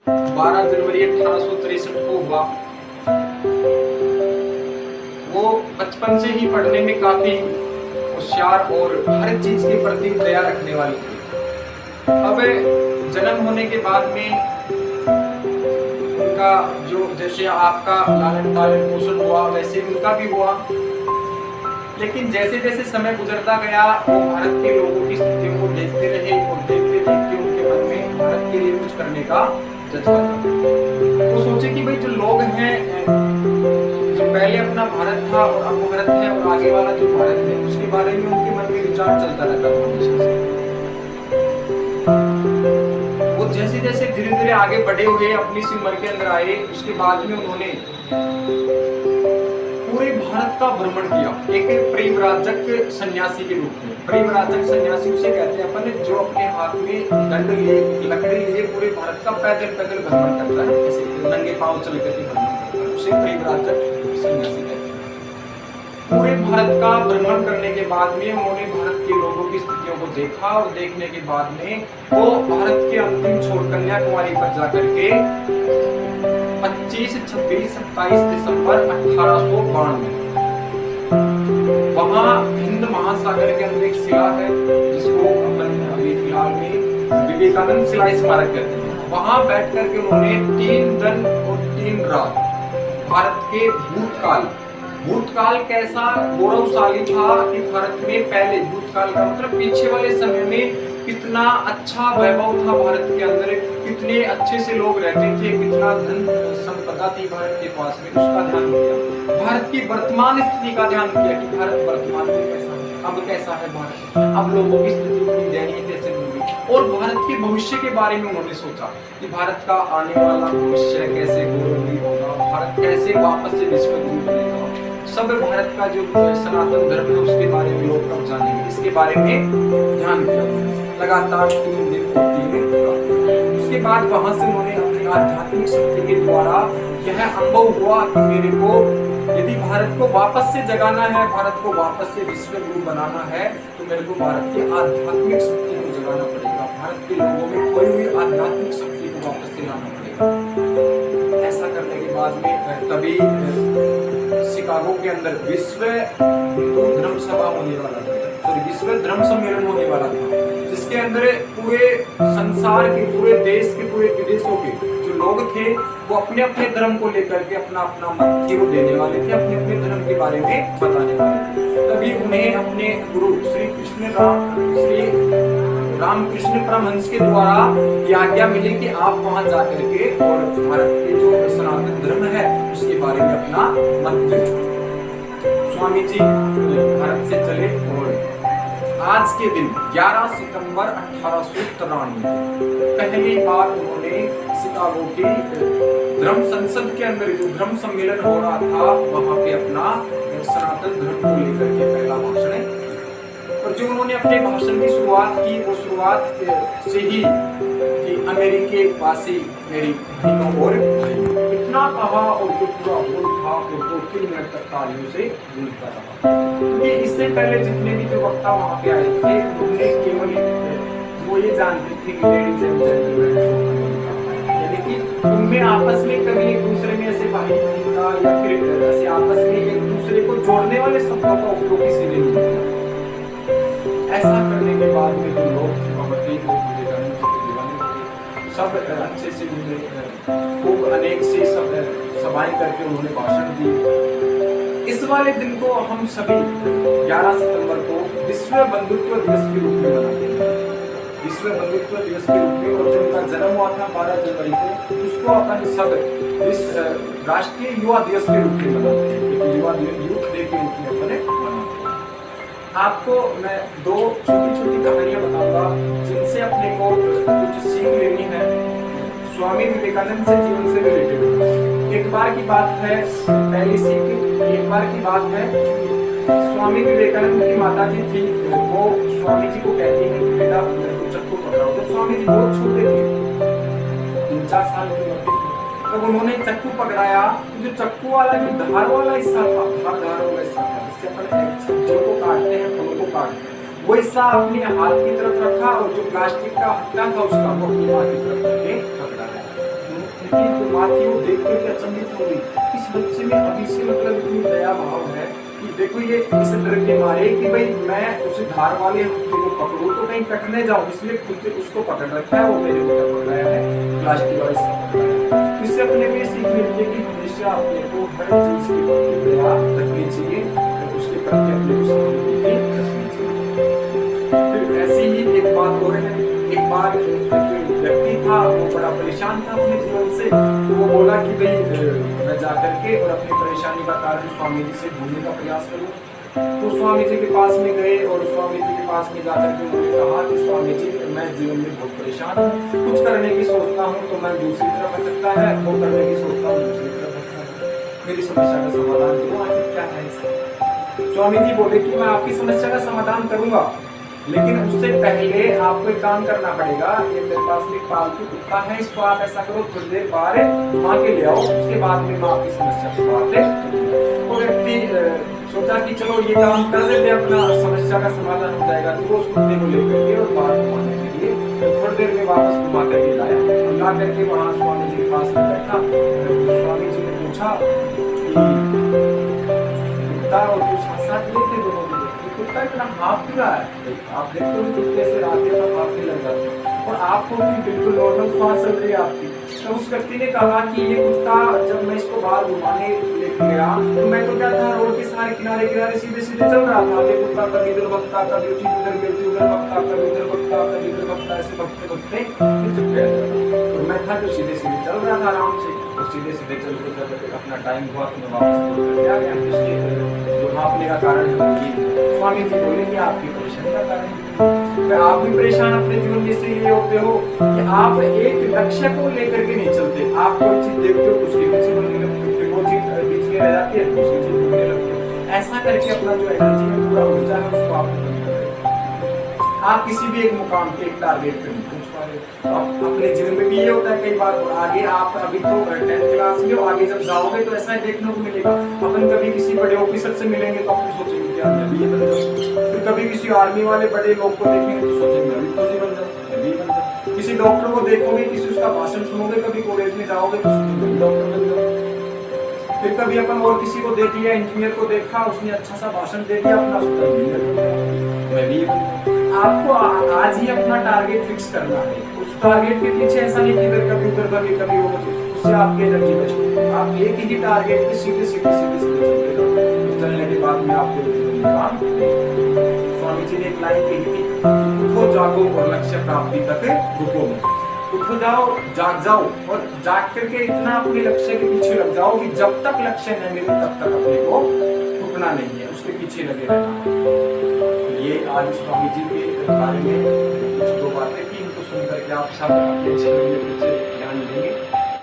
12 जनवरी 1863 को हुआ। वो बचपन से ही पढ़ने में काफी होशियार और हर चीज के प्रति दया रखने वाली थी। अब जन्म होने के बाद में उनका जो जैसे आपका लालन पालन पोषण हुआ वैसे उनका भी हुआ, लेकिन जैसे जैसे समय गुजरता गया वो भारत के लोगों की स्थितियों को देखते रहे और देखते देखते उनके मन में भारत के लिए कुछ करने का जज्बा था। तो सोचे कि भाई जो लोग हैं, जो पहले अपना भारत था और अब भारत है और आगे वाला जो भारत है उसके बारे में उनके मन में विचार चलता रहता था हमेशा से। वो जैसे जैसे धीरे धीरे आगे बढ़े हुए अपनी सी उम्र के अंदर आए, उसके बाद में उन्होंने पूरे भारत का भ्रमण किया एक परिव्राजक सन्यासी के रूप में। परिव्राजक सन्यासी उसे कहते हैं अपन जो अपने हाथ में दंड लिए लकड़ी लिए पूरे भारत का पैदल पैदल भ्रमण करता है, जैसे नंगे पांव चल करके भ्रमण करता है, उसे परिव्राजक सन्यासी कहते हैं। पूरे भारत का भ्रमण करने के बाद में उन्होंने भारत के लोगों की स्थितियों को देखा और देखने के बाद में वो भारत के अंतिम छोर कन्याकुमारी पर जाकर के 25, 26, 27 दिसंबर 1892 वहां हिंद महासागर के अंदर एक शिला है जिसको अपन अभी फिलहाल में विवेकानंद शिला स्मारक कहते हैं। वहां बैठ करके उन्होंने 3 दिन और 3 रात भारत के भूतकाल कैसा गौरवशाली था कि भारत में पहले भूतकाल का मतलब पीछे वाले समय में कितना अच्छा वैभव था भारत के अंदर, कितने अच्छे से लोग रहते थे, कितना धन संपदा थी भारत के पास में, उसका ध्यान किया। भारत की वर्तमान स्थिति का ध्यान किया कि भारत वर्तमान में कैसा है, अब कैसा है भारत, अब लोगों की स्थिति इतनी दयनीय कैसे होगी, और भारत के भविष्य के बारे में उन्होंने सोचा कि भारत का आने वाला भविष्य कैसे गौरवमयी होगा, भारत कैसे वापस से विश्व गुरु बनेगा, सब भारत का जो सनातन धर्म है उसके बारे में लोग कब जानेंगे, इसके बारे में ध्यान किया लगातार 3 दिन और 3 दिन। उसके बाद वहां से उन्होंने अपनी आध्यात्मिक शक्ति के द्वारा यह अनुभव हुआ कि मेरे को यदि भारत को वापस से जगाना है, भारत को वापस से विश्व गुरु बनाना है, तो मेरे को भारत की आध्यात्मिक शक्ति को जगाना पड़ेगा, भारत के लोगों में खोई हुई आध्यात्मिक शक्ति को वापस से लाना पड़ेगा। ऐसा करने के बाद में तभी शिकागो के अंदर विश्व हिंदू धर्म सभा होने वाला था, विश्व धर्म सम्मेलन होने वाला था, जिसके अंदर पूरे संसार के, पूरे देश के, पूरे विदेशों के जो लोग थे वो अपने अपने धर्म को लेकर के अपना अपना मत वो देने वाले थे, अपने अपने धर्म के बारे में बताने वाले थे। तभी उन्हें अपने गुरु श्री रामकृष्ण परमहंस के द्वारा यह आज्ञा मिली कि आप वहां जाकर के और भारत के जो सनातन धर्म है उसके बारे में अपना मत दें। स्वामी जी भारत से चले और आज के दिन 11 सितंबर 1893 पहली बार उन्होंने शिकागो की धर्म संसद के अंदर जो धर्म सम्मेलन हो रहा था वहां पे अपना सनातन धर्म को लेकर के पहला भाषण, और जो उन्होंने अपने भाषण की शुरुआत की वो शुरुआत से ही कि अमेरिके वासी मेरी बहनों और भाइयों, इतना कहा और जो पूरा बोल था वो 2-3 मिनट तक तालियों से गूंजता रहा, क्योंकि इससे पहले जितने भी जो वक्ता वहां पे आए थे उन्होंने केवल वो ये जानते थे कि लेडीज एंड जेंटलमैन, यानी कि उनमें आपस में कभी एक दूसरे में ऐसे भाई बहन का या फिर ऐसे आपस में एक दूसरे को जोड़ने वाले शब्दों का उपयोग किसी ने नहीं किया। ऐसा करने के बाद में जो लोग थे सब अच्छे से खूब अनेक से सब सभाएं करके उन्होंने भाषण दी। इस वाले दिन को हम सभी 11 सितंबर को विश्व बंधुत्व दिवस के रूप में मनाते हैं, विश्व बंधुत्व दिवस के रूप में, और जो उनका जन्म हुआ था 12 जनवरी को उसको अपन सब राष्ट्रीय युवा दिवस के रूप में मनाते हैं, युवा यूथ डे के रूप में अपन मनाते हैं। आपको मैं 2 छोटी छोटी कहानियां बताऊंगा जिनसे अपने को कुछ सीख लेनी है, स्वामी विवेकानंद से जीवन से रिलेटेड। एक बार की बात है, पहली सीख एक बार की बात है, स्वामी विवेकानंद की माता जी थी, वो स्वामी जी को कहती है कि बेटा मेरे को चक्कू पकड़ाओ। तो स्वामी जी बहुत छोटे थे, 3-4 साल की उम्र थी, तब उन्होंने चक्कू पकड़ाया। जो चक्कू वाला जो धार वाला हिस्सा था, धार वाला हिस्सा था जिससे अपन सब्जियों को काटते हैं, फलों को काटते हैं, वो हिस्सा अपने हाथ की तरफ रखा और जो प्लास्टिक का हट्टा था उसका वो अपनी माँ की तरफ करके पकड़ा है। लेकिन तो माँ थी वो देख करके अचंभित हो गई, इस बच्चे में अभी से मतलब इतनी दया भाव है कि देखो ये इस डर के मारे कि भाई मैं उस धार वाले कुत्ते को पकड़ूं तो कहीं कटने जाऊं, इसलिए कुत्ते उसको पकड़ रखा है, वो मेरे ऊपर पकड़ाया है प्लास्टिक वाले से पकड़ाया है। इससे अपने में सीख मिलती है कि हमेशा अपने को हर चीज के प्रति दया रखनी चाहिए, उसके प्रति अपने को सहानुभूति रखनी चाहिए। फिर ऐसी ही एक बात हो रही है, एक बार एक व्यक्ति था वो बड़ा परेशान था अपने जीवन से, तो वो बोला कि भाई मैं जाकर के और अपनी परेशानी का कारण स्वामी जी से ढूंढने का प्रयास करूँ। तो स्वामी जी के पास में गए और स्वामी जी के पास में जाकर के उन्होंने कहा कि स्वामी जी मैं जीवन में बहुत परेशान हूँ, कुछ करने की सोचता हूँ तो मैं दूसरी तरफ भटकता है, वो करने की सोचता हूँ दूसरी तरफ भटकता है, मेरी समस्या का समाधान करो, आखिर क्या है इसका। स्वामी जी बोले कि मैं आपकी समस्या का समाधान करूंगा, लेकिन उससे पहले आपको एक काम करना पड़ेगा, ये मेरे पास में पालतू कुत्ता है, इसको आप ऐसा करो थोड़ी देर बाहर घुमा के ले आओ, उसके बाद में मैं आपकी समस्या की बात है। वो व्यक्ति सोचा कि चलो ये काम कर देते अपना समस्या का समाधान हो जाएगा, तो वो उस कुत्ते को लेकर के और बाहर घुमाने के लिए थोड़ी देर में वापस घुमा करके लाया, ला करके वहाँ स्वामी जी के पास में बैठा। स्वामी जी ने पूछा कि कुत्ता और तू साथ साथ लेते दोनों, कुत्ता इतना हाफ क्यों रहा है, आप देखते हो कुत्ते से आते हैं तो हाफने लग जाते हैं और आपको भी बिल्कुल नॉर्मल श्वास चल रही है आपकी। तो उस व्यक्ति ने कहा कि ये कुत्ता जब मैं इसको बाहर घुमाने लेके गया तो मैं तो क्या था रोड के सारे किनारे किनारे सीधे सीधे चल रहा था, ये कुत्ता कभी इधर भगता, कभी उधर गिरती उधर भगता, कभी इधर भगता, कभी इधर भगता, ऐसे भगते भगते चुप गया और मैं था जो सीधे सीधे चल रहा था आराम से, और सीधे सीधे चलते चलते अपना टाइम हुआ तो मैं वापस आ गया। इसलिए जो भापने का कारण है वो स्वामी जी बोले कि आपकी परेशानी का कारण है, आप भी परेशान अपने जीवन में इसलिए होते हो कि आप एक लक्ष्य को लेकर के नहीं चलते, आप कोई चीज देखते हो उसके पीछे बढ़ने लगते हो, फिर वो चीज बीच में रह जाती है दूसरी चीज ढूंढने लगते हो, ऐसा करके अपना जो एनर्जी है पूरा ऊर्जा है उसको आप खत्म कर रहे हो। आप किसी भी एक मुकाम पे एक टारगेट पे नहीं पहुंच पा रहे हो। अपने जीवन में भी ये होता है कई बार, और आगे आप अभी तो 10th क्लास में हो, आगे जब जाओगे तो ऐसा देखने को मिलेगा, अपन कभी किसी बड़े ऑफिसर से मिलेंगे तो अपन सोचेंगे क्या मैं भी ये बन जाऊं, फिर कभी किसी आर्मी वाले बड़े लोग को देखेंगे तो सोचेंगे मैं भी फौजी बन जाऊं, मैं भी बन जाऊं, किसी डॉक्टर को देखोगे, किसी उसका भाषण सुनोगे, कभी कॉलेज में जाओगे तो सोचेंगे मैं डॉक्टर बन जाऊं, फिर कभी अपन और किसी को देख लिया, इंजीनियर को देखा, उसने अच्छा सा भाषण दे दिया, अपना सोचा मैं भी बन जाऊं। आपको आज ही अपना टारगेट फिक्स करना है, उस टारगेट के पीछे ऐसा नहीं कि इधर कभी उधर भागे कभी वो, उससे आपकी एनर्जी बचती, आप एक ही टारगेट पे सीधे सीधे सीधे सीधे चलते रहो, चलने के बाद में आपको काम। स्वामी जी ने एक लाइन कही थी, उठो जागो और लक्ष्य प्राप्ति तक रुको मत, उठो जाओ जाग जाओ और जाग करके इतना अपने लक्ष्य के पीछे लग जाओ कि जब तक लक्ष्य न मिले तब तक अपने को रुकना नहीं है, उसके पीछे लगे रहना। ये आज स्वामी जी के बारे में कुछ दो बातें की, इनको सुनकर के आप सब अपने जीवन में